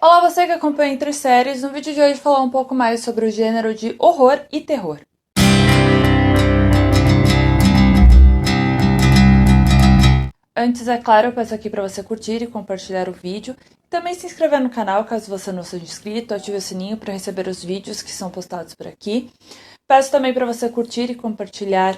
Olá, você que acompanha Entre Séries. No vídeo de hoje vou falar um pouco mais sobre o gênero de horror e terror. Antes, é claro, eu peço aqui para você curtir e compartilhar o vídeo. Também se inscrever no canal caso você não seja inscrito, ative o sininho para receber os vídeos que são postados por aqui. Peço também para você curtir e compartilhar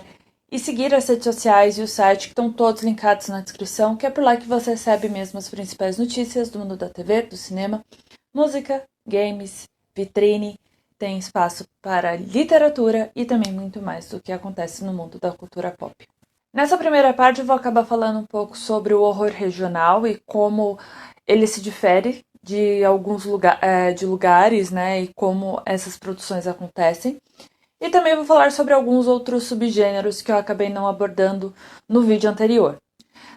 e seguir as redes sociais e o site que estão todos linkados na descrição, que é por lá que você recebe mesmo as principais notícias do mundo da TV, do cinema, música, games, vitrine, tem espaço para literatura e também muito mais do que acontece no mundo da cultura pop. Nessa primeira parte eu vou acabar falando um pouco sobre o horror regional e como ele se difere de alguns lugares, né, e como essas produções acontecem. E também vou falar sobre alguns outros subgêneros que eu acabei não abordando no vídeo anterior.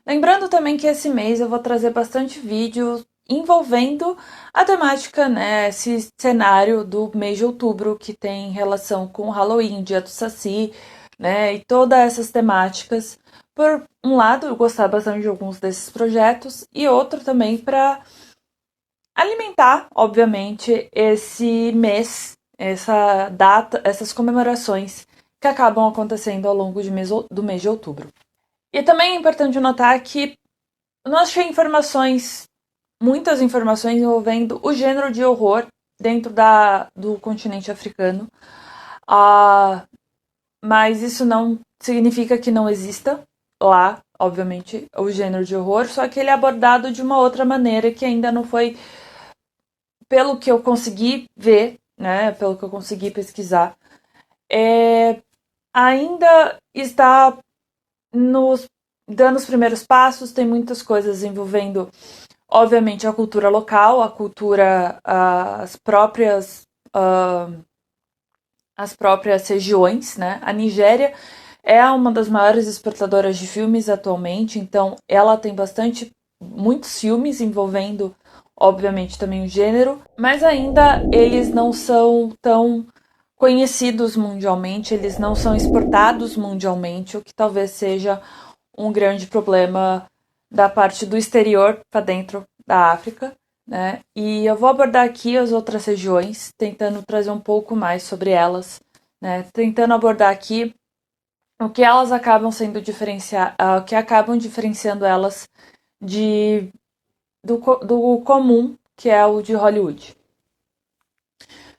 Lembrando também que esse mês eu vou trazer bastante vídeo envolvendo a temática, né, esse cenário do mês de outubro que tem relação com o Halloween, Dia do Saci, né, e todas essas temáticas. Por um lado, eu gostar bastante de alguns desses projetos e outro também para alimentar, obviamente, esse mês, essa data, essas comemorações que acabam acontecendo ao longo do mês de outubro. E também é importante notar que eu não achei muitas informações envolvendo o gênero de horror dentro do continente africano. Ah, mas isso não significa que não exista lá, obviamente, o gênero de horror, só que ele é abordado de uma outra maneira que ainda não foi, pelo que eu consegui ver, né, pelo que eu consegui pesquisar, ainda está dando os primeiros passos, tem muitas coisas envolvendo, obviamente, a cultura local, a cultura, as próprias regiões, né? A Nigéria é uma das maiores exportadoras de filmes atualmente, então ela tem muitos filmes envolvendo, obviamente, também o gênero, mas ainda eles não são tão conhecidos mundialmente, eles não são exportados mundialmente, o que talvez seja um grande problema da parte do exterior para dentro da África, né? E eu vou abordar aqui as outras regiões, tentando trazer um pouco mais sobre elas, né? Tentando abordar aqui o que elas acabam sendo o que acabam diferenciando elas do comum, que é o de Hollywood.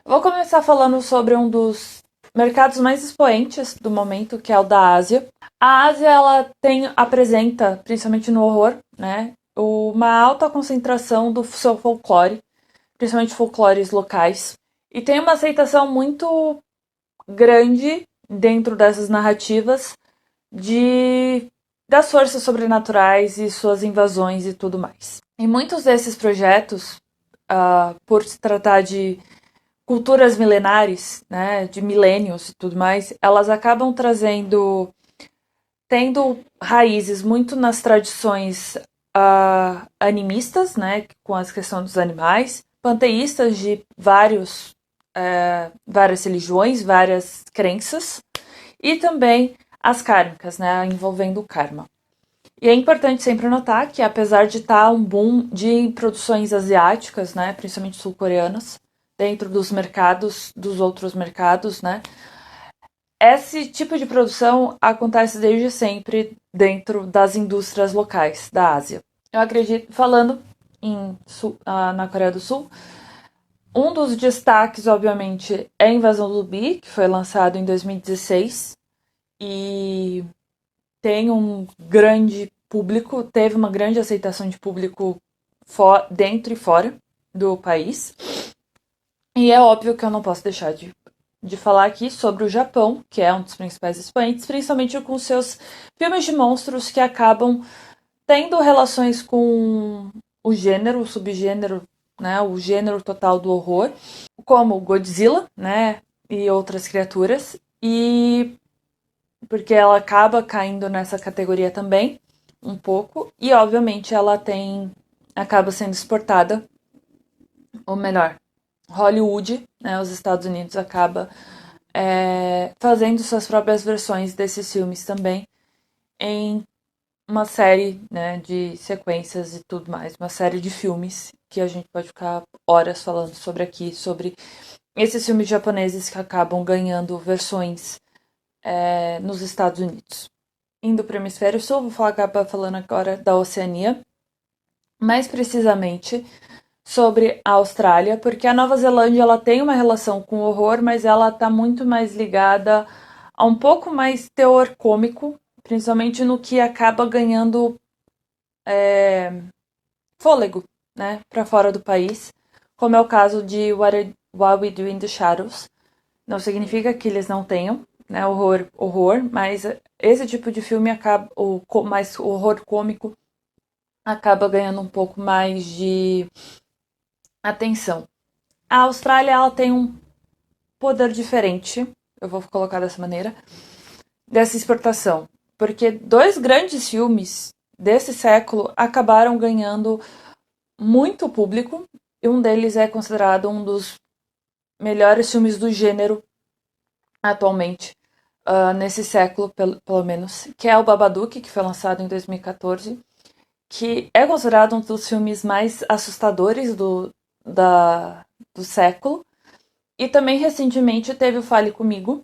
Vou começar falando sobre um dos mercados mais expoentes do momento, que é o da Ásia. A Ásia ela apresenta, principalmente no horror, né, uma alta concentração do seu folclore, principalmente folclores locais, e tem uma aceitação muito grande dentro dessas narrativas das forças sobrenaturais e suas invasões e tudo mais. E muitos desses projetos, por se tratar de culturas milenares, né, de milênios e tudo mais, elas acabam tendo raízes muito nas tradições animistas, né, com as questões dos animais, panteístas de várias religiões, várias crenças, e também as kármicas, né, envolvendo o karma. E é importante sempre notar que, apesar de estar um boom de produções asiáticas, né, principalmente sul-coreanas, dentro dos outros mercados, né, esse tipo de produção acontece desde sempre dentro das indústrias locais da Ásia. Eu acredito, falando na Coreia do Sul, um dos destaques, obviamente, é a Invasão do Bi, que foi lançado em 2016 e tem um grande público, teve uma grande aceitação de público dentro e fora do país. E é óbvio que eu não posso deixar de falar aqui sobre o Japão, que é um dos principais expoentes, principalmente com seus filmes de monstros que acabam tendo relações com o gênero, o subgênero, né, o gênero total do horror, como Godzilla, né, e outras criaturas, e porque ela acaba caindo nessa categoria também, um pouco, e obviamente acaba sendo exportada, ou melhor, Hollywood, né, os Estados Unidos acaba fazendo suas próprias versões desses filmes também em uma série, né, de sequências e tudo mais, uma série de filmes que a gente pode ficar horas falando sobre aqui, sobre esses filmes japoneses que acabam ganhando versões nos Estados Unidos. Indo para o hemisfério sul, acabar falando agora da Oceania, mais precisamente sobre a Austrália, porque a Nova Zelândia ela tem uma relação com o horror, mas ela está muito mais ligada a um pouco mais teor cômico, principalmente no que acaba ganhando fôlego, né, para fora do país, como é o caso de What We Do in the Shadows. Não significa que eles não tenham, né, horror, mas esse tipo de filme acaba, mais horror cômico, acaba ganhando um pouco mais de atenção. A Austrália ela tem um poder diferente, eu vou colocar dessa maneira, dessa exportação, porque dois grandes filmes desse século acabaram ganhando muito público, e um deles é considerado um dos melhores filmes do gênero atualmente, nesse século, pelo menos, que é o Babadook, que foi lançado em 2014, que é considerado um dos filmes mais assustadores do século. E também recentemente teve o Fale Comigo,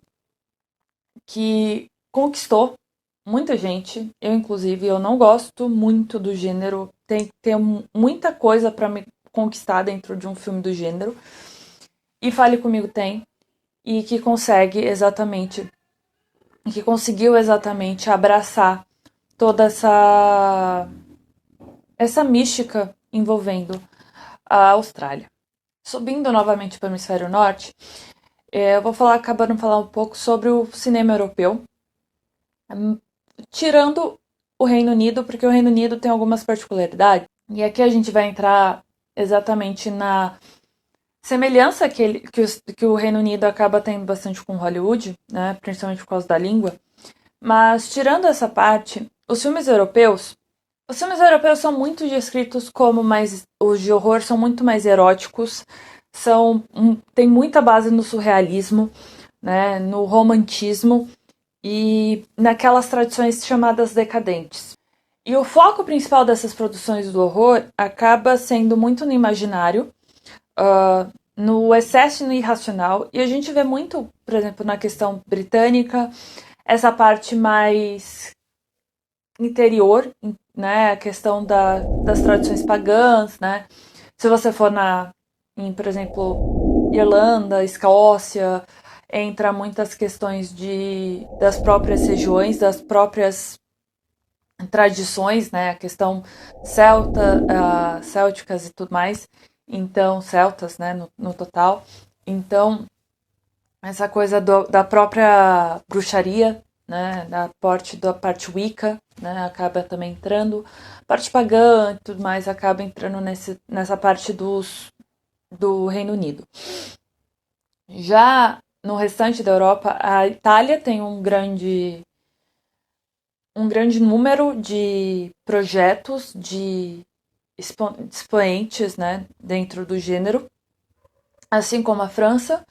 que conquistou muita gente. Eu, inclusive, eu não gosto muito do gênero. Tem muita coisa para me conquistar dentro de um filme do gênero. E Fale Comigo tem. E que conseguiu exatamente abraçar toda essa mística envolvendo a Austrália. Subindo novamente para o hemisfério norte, eu vou acabando falar um pouco sobre o cinema europeu, tirando o Reino Unido, porque o Reino Unido tem algumas particularidades. E aqui a gente vai entrar exatamente na semelhança que o Reino Unido acaba tendo bastante com Hollywood, né, principalmente por causa da língua. Mas tirando essa parte, os filmes europeus são muito descritos como os de horror são muito mais eróticos, tem muita base no surrealismo, né, no romantismo e naquelas tradições chamadas decadentes. E o foco principal dessas produções do horror acaba sendo muito no imaginário, no excesso e no irracional, e a gente vê muito, por exemplo, na questão britânica, essa parte mais interior, né, a questão das tradições pagãs, né, se você for por exemplo, Irlanda, Escócia, entra muitas questões das próprias regiões, das próprias tradições, né, a questão célticas e tudo mais, então, celtas, né, no total, então, essa coisa da própria bruxaria, né, da parte Wicca, né, acaba também entrando, parte pagã e tudo mais acaba entrando nessa parte do Reino Unido. Já no restante da Europa, a Itália tem um grande número de projetos de expoentes, né, dentro do gênero, assim como a França,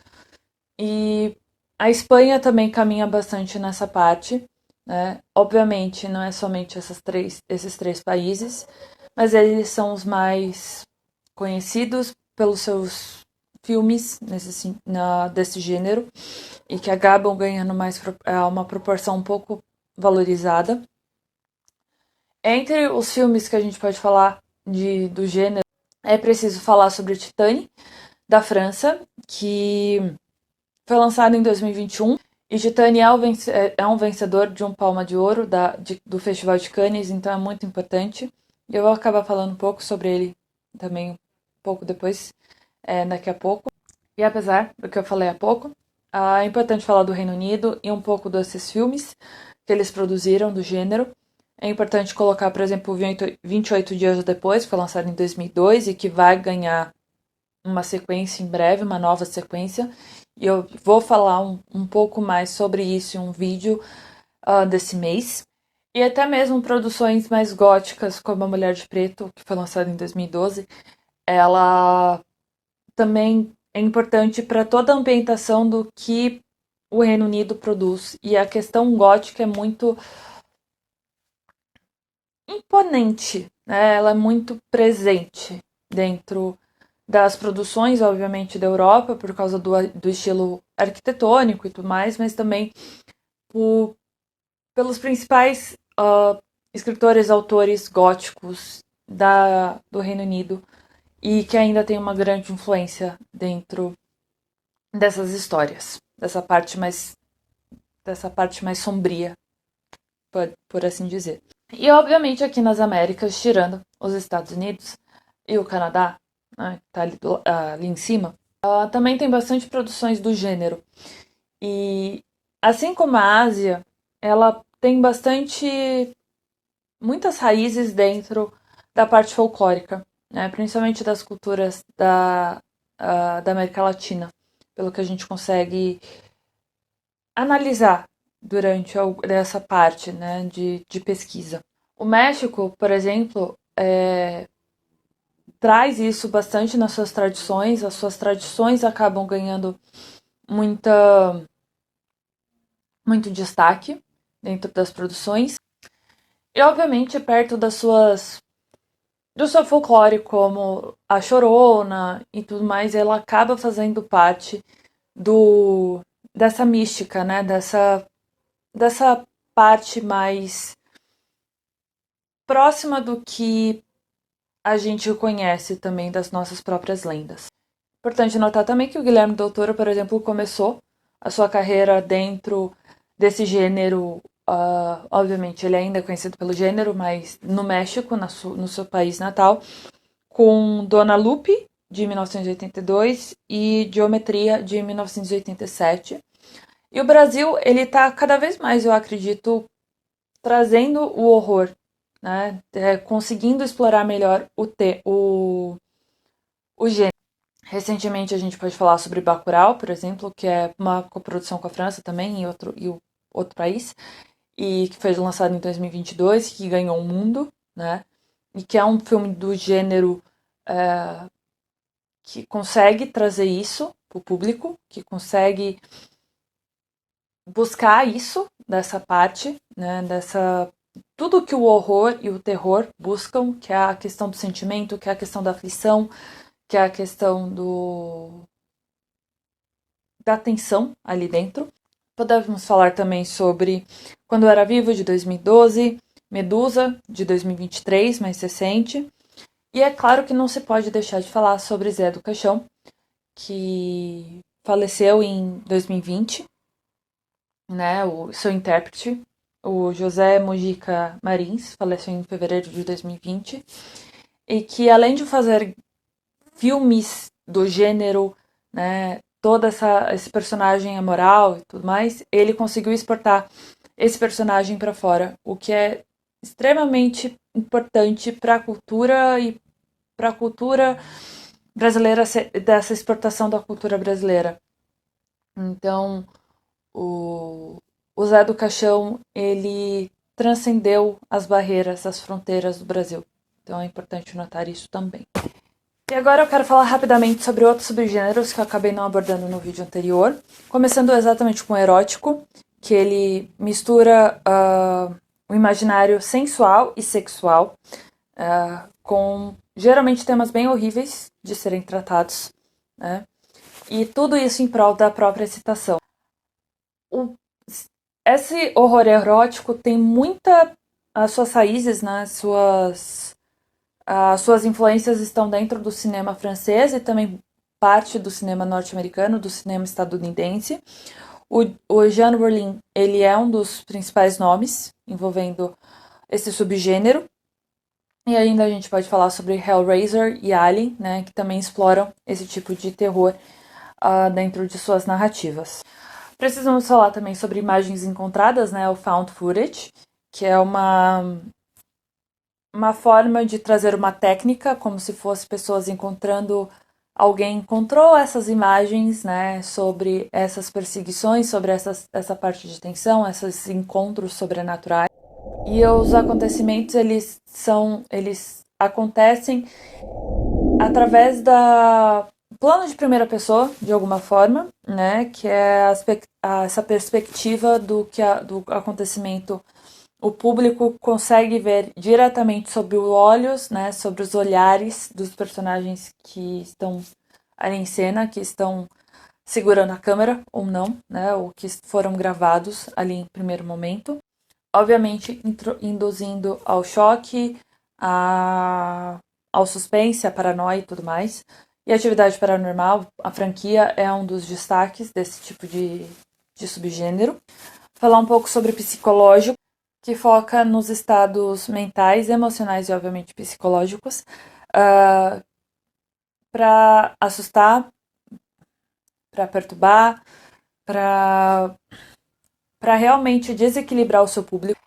e a Espanha também caminha bastante nessa parte, né? Obviamente, não é somente esses três países, mas eles são os mais conhecidos pelos seus filmes desse gênero e que acabam ganhando uma proporção um pouco valorizada. Entre os filmes que a gente pode falar do gênero, é preciso falar sobre Titane, da França, que foi lançado em 2021. E Titane é um vencedor de um Palma de Ouro do Festival de Cannes, então é muito importante. Eu vou acabar falando um pouco sobre ele também um pouco depois, daqui a pouco. E apesar do que eu falei há pouco, é importante falar do Reino Unido e um pouco desses filmes que eles produziram do gênero. É importante colocar, por exemplo, 28 Dias Depois, que foi lançado em 2002 e que vai ganhar uma sequência em breve, uma nova sequência. E eu vou falar um pouco mais sobre isso em um vídeo desse mês. E até mesmo produções mais góticas, como A Mulher de Preto, que foi lançada em 2012, ela também é importante para toda a ambientação do que o Reino Unido produz. E a questão gótica é muito imponente, né? Ela é muito presente dentro das produções, obviamente, da Europa, por causa do estilo arquitetônico e tudo mais, mas também pelos principais escritores, autores góticos do Reino Unido e que ainda tem uma grande influência dentro dessas histórias, dessa parte mais sombria, por assim dizer. E obviamente aqui nas Américas, tirando os Estados Unidos e o Canadá, né, que tá ali em cima, também tem bastante produções do gênero. E assim como a Ásia, ela tem muitas raízes dentro da parte folclórica, né, principalmente das culturas da América Latina, pelo que a gente consegue analisar durante essa parte, né, de pesquisa. O México, por exemplo, traz isso bastante nas suas tradições. As suas tradições acabam ganhando muito destaque dentro das produções. E, obviamente, perto do seu folclore, como a Chorona e tudo mais, ela acaba fazendo parte dessa mística, né? Dessa parte mais próxima do que a gente conhece também das nossas próprias lendas. Importante notar também que o Guilherme Del Toro, por exemplo, começou a sua carreira dentro desse gênero. Obviamente, ele ainda é conhecido pelo gênero, mas no México, no seu país natal, com Dona Lupe, de 1982, e Geometria, de 1987. E o Brasil, ele está cada vez mais, eu acredito, trazendo o horror, né? Conseguindo explorar melhor o gênero. Recentemente a gente pode falar sobre Bacurau, por exemplo, que é uma coprodução com a França também e outro país, e que foi lançado em 2022, que ganhou o mundo, né? E que é um filme do gênero que consegue trazer isso para o público, que consegue buscar isso dessa parte, né? Tudo que o horror e o terror buscam, que é a questão do sentimento, que é a questão da aflição, que é a questão da tensão ali dentro. Podemos falar também sobre Quando Eu Era Vivo, de 2012, Medusa, de 2023, mais recente. E é claro que não se pode deixar de falar sobre Zé do Caixão, que faleceu em 2020, né, o seu intérprete, o José Mojica Marins, faleceu em fevereiro de 2020, e que além de fazer filmes do gênero, né, todo esse personagem amoral e tudo mais, ele conseguiu exportar esse personagem para fora, o que é extremamente importante para a cultura e para a cultura brasileira, dessa exportação da cultura brasileira. Então, o Zé do Caixão, ele transcendeu as barreiras, as fronteiras do Brasil. Então é importante notar isso também. E agora eu quero falar rapidamente sobre outros subgêneros que eu acabei não abordando no vídeo anterior. Começando exatamente com o erótico, que ele mistura o imaginário sensual e sexual, com geralmente temas bem horríveis de serem tratados, né? E tudo isso em prol da própria excitação. Esse horror erótico tem as suas raízes, né? As suas influências estão dentro do cinema francês e também parte do cinema norte-americano, do cinema estadunidense. O Jean Rollin, ele é um dos principais nomes envolvendo esse subgênero. E ainda a gente pode falar sobre Hellraiser e Alien, né, que também exploram esse tipo de terror dentro de suas narrativas. Precisamos falar também sobre imagens encontradas, né, o found footage, que é uma forma de trazer uma técnica, como se fosse pessoas encontrando. Alguém encontrou essas imagens, né, sobre essas perseguições, sobre essa parte de tensão, esses encontros sobrenaturais. E os acontecimentos, eles acontecem através da plano de primeira pessoa, de alguma forma, né, que é essa perspectiva do acontecimento o público consegue ver diretamente sobre os olhos, né, sobre os olhares dos personagens que estão ali em cena, que estão segurando a câmera ou não, né, ou que foram gravados ali em primeiro momento. Obviamente, induzindo ao choque, ao suspense, à paranoia e tudo mais. E Atividade Paranormal, a franquia, é um dos destaques desse tipo de subgênero. Falar um pouco sobre psicológico, que foca nos estados mentais, emocionais e, obviamente, psicológicos, para assustar, para perturbar, para realmente desequilibrar o seu público.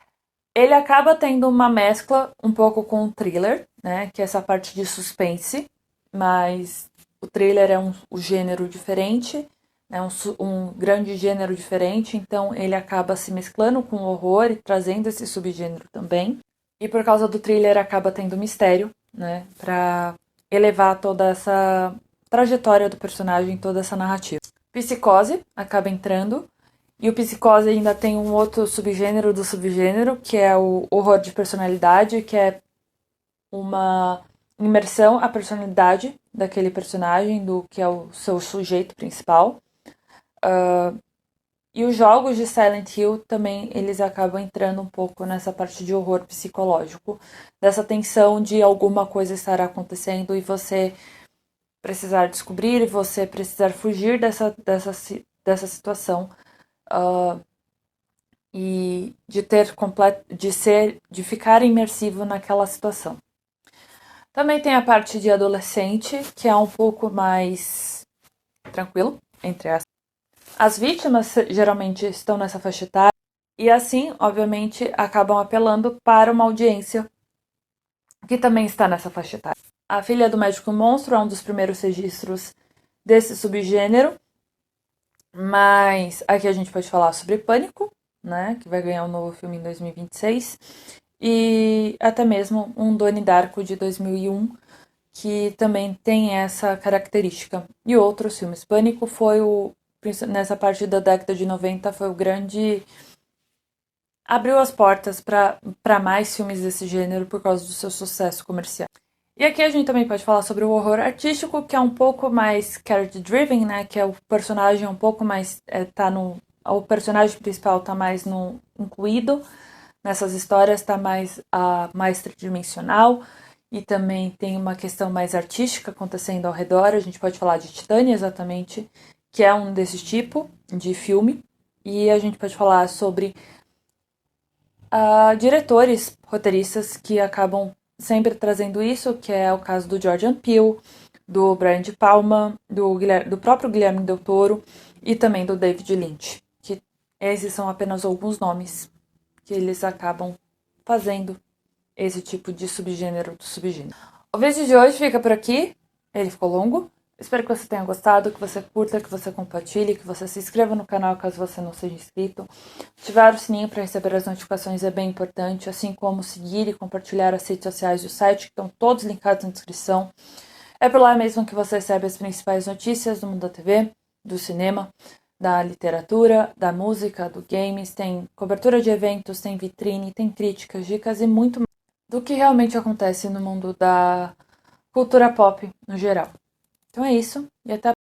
Ele acaba tendo uma mescla um pouco com o thriller, né, que é essa parte de suspense, mas o thriller é um gênero diferente, né, um grande gênero diferente, então ele acaba se mesclando com o horror e trazendo esse subgênero também. E por causa do thriller acaba tendo mistério, né, para elevar toda essa trajetória do personagem, toda essa narrativa. Psicose acaba entrando, e o Psicose ainda tem um outro subgênero do subgênero, que é o horror de personalidade, que é uma imersão à personalidade daquele personagem, do que é o seu sujeito principal. E os jogos de Silent Hill também, eles acabam entrando um pouco nessa parte de horror psicológico, dessa tensão de alguma coisa estar acontecendo e você precisar descobrir, e você precisar fugir dessa situação. E de ficar imersivo naquela situação. Também tem a parte de adolescente, que é um pouco mais tranquilo, entre aspas. As vítimas geralmente estão nessa faixa etária e assim, obviamente, acabam apelando para uma audiência que também está nessa faixa etária. A Filha do Médico Monstro é um dos primeiros registros desse subgênero, mas aqui a gente pode falar sobre Pânico, né, que vai ganhar um novo filme em 2026, e até mesmo um Donnie Darko de 2001, que também tem essa característica. E outros filmes. Pânico foi nessa parte da década de 90, foi o grande... abriu as portas para mais filmes desse gênero por causa do seu sucesso comercial. E aqui a gente também pode falar sobre o horror artístico, que é um pouco mais character-driven, né? Que é o personagem um pouco mais... o personagem principal tá mais incluído nessas histórias, tá mais tridimensional. E também tem uma questão mais artística acontecendo ao redor. A gente pode falar de Titânia, exatamente, que é um desses tipos de filme. E a gente pode falar sobre diretores, roteiristas que acabam sempre trazendo isso, que é o caso do Jordan Peele, do Brian De Palma, do próprio Guilherme Del Toro e também do David Lynch. Que esses são apenas alguns nomes que eles acabam fazendo esse tipo de subgênero do subgênero. O vídeo de hoje fica por aqui, ele ficou longo. Espero que você tenha gostado, que você curta, que você compartilhe, que você se inscreva no canal caso você não seja inscrito. Ativar o sininho para receber as notificações é bem importante, assim como seguir e compartilhar as redes sociais do site, que estão todos linkados na descrição. É por lá mesmo que você recebe as principais notícias do mundo da TV, do cinema, da literatura, da música, do games, tem cobertura de eventos, tem vitrine, tem críticas, dicas e muito mais do que realmente acontece no mundo da cultura pop no geral. Então é isso, e até a